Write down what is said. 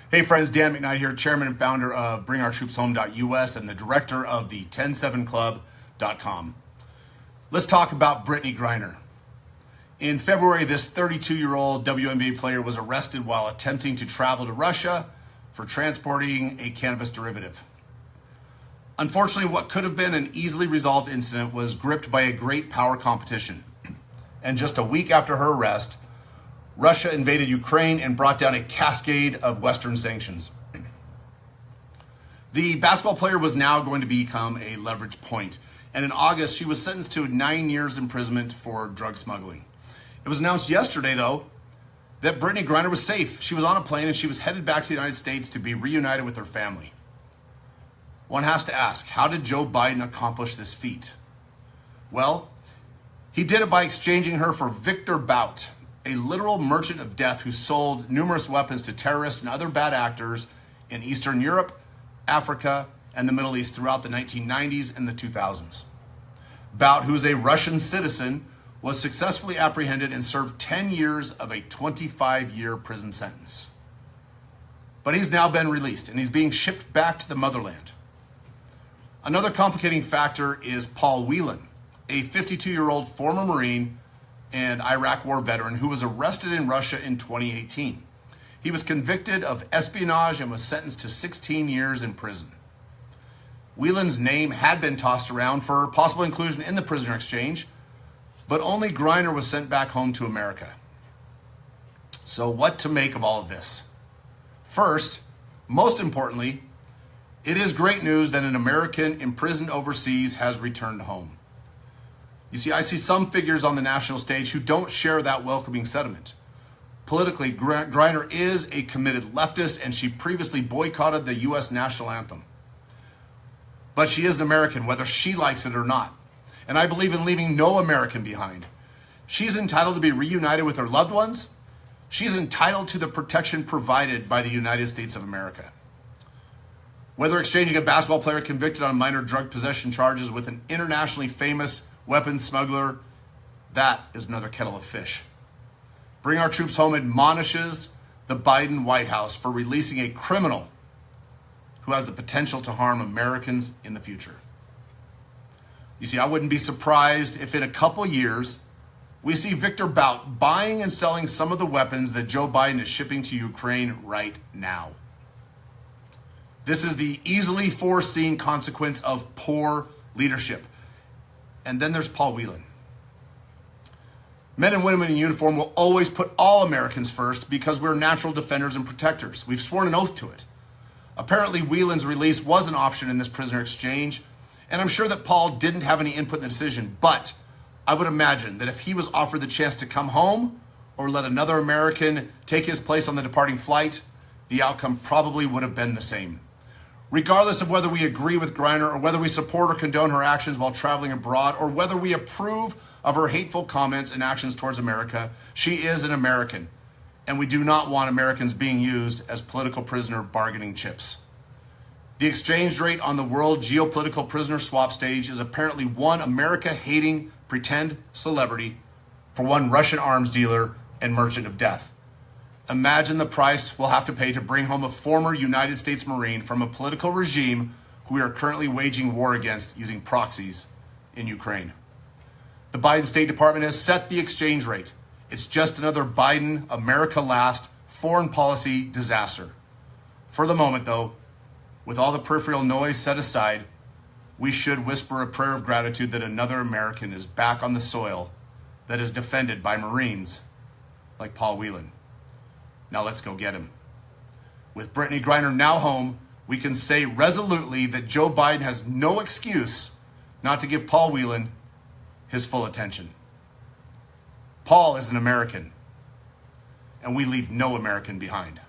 Hey friends, Dan McKnight here, chairman and founder of BringOurTroopsHome.us and the director of the 107club.com. Let's talk about Brittney Griner. In February, this 32-year-old WNBA player was arrested while attempting to travel to Russia for transporting a cannabis derivative. Unfortunately, what could have been an easily resolved incident was gripped by a great power competition. And just a week after her arrest, Russia invaded Ukraine and brought down a cascade of Western sanctions. The basketball player was now going to become a leverage point, and in August, she was sentenced to 9 years imprisonment for drug smuggling. It was announced yesterday, though, that Brittney Griner was safe. She was on a plane and she was headed back to the United States to be reunited with her family. One has to ask, how did Joe Biden accomplish this feat? Well, he did it by exchanging her for Victor Bout, a literal merchant of death who sold numerous weapons to terrorists and other bad actors in Eastern Europe, Africa, and the Middle East throughout the 1990s and the 2000s. Bout, who is a Russian citizen, was successfully apprehended and served 10 years of a 25-year prison sentence. But he's now been released and he's being shipped back to the motherland. Another complicating factor is Paul Whelan, a 52-year-old former Marine and Iraq War veteran who was arrested in Russia in 2018. He was convicted of espionage and was sentenced to 16 years in prison. Whelan's name had been tossed around for possible inclusion in the prisoner exchange, but only Griner was sent back home to America. So what to make of all of this? First, most importantly, it is great news that an American imprisoned overseas has returned home. You see, I see some figures on the national stage who don't share that welcoming sentiment. Politically, Griner is a committed leftist, and she previously boycotted the U.S. national anthem. But she is an American, whether she likes it or not. And I believe in leaving no American behind. She's entitled to be reunited with her loved ones. She's entitled to the protection provided by the United States of America. Whether exchanging a basketball player convicted on minor drug possession charges with an internationally famous weapons smuggler, that is another kettle of fish. Bring Our Troops Home admonishes the Biden White House for releasing a criminal who has the potential to harm Americans in the future. You see, I wouldn't be surprised if in a couple years we see Victor Bout buying and selling some of the weapons that Joe Biden is shipping to Ukraine right now. This is the easily foreseen consequence of poor leadership. And then there's Paul Whelan. Men and women in uniform will always put all Americans first because we're natural defenders and protectors. We've sworn an oath to it. Apparently, Whelan's release was an option in this prisoner exchange, and I'm sure that Paul didn't have any input in the decision, but I would imagine that if he was offered the chance to come home or let another American take his place on the departing flight, the outcome probably would have been the same. Regardless of whether we agree with Griner or whether we support or condone her actions while traveling abroad or whether we approve of her hateful comments and actions towards America, she is an American, and we do not want Americans being used as political prisoner bargaining chips. The exchange rate on the world geopolitical prisoner swap stage is apparently one America-hating pretend celebrity for one Russian arms dealer and merchant of death. Imagine the price we'll have to pay to bring home a former United States Marine from a political regime who we are currently waging war against using proxies in Ukraine. The Biden State Department has set the exchange rate. It's just another Biden, America last, foreign policy disaster. For the moment, though, with all the peripheral noise set aside, we should whisper a prayer of gratitude that another American is back on the soil that is defended by Marines like Paul Whelan. Now let's go get him. With Brittney Griner now home, we can say resolutely that Joe Biden has no excuse not to give Paul Whelan his full attention. Paul is an American, and we leave no American behind.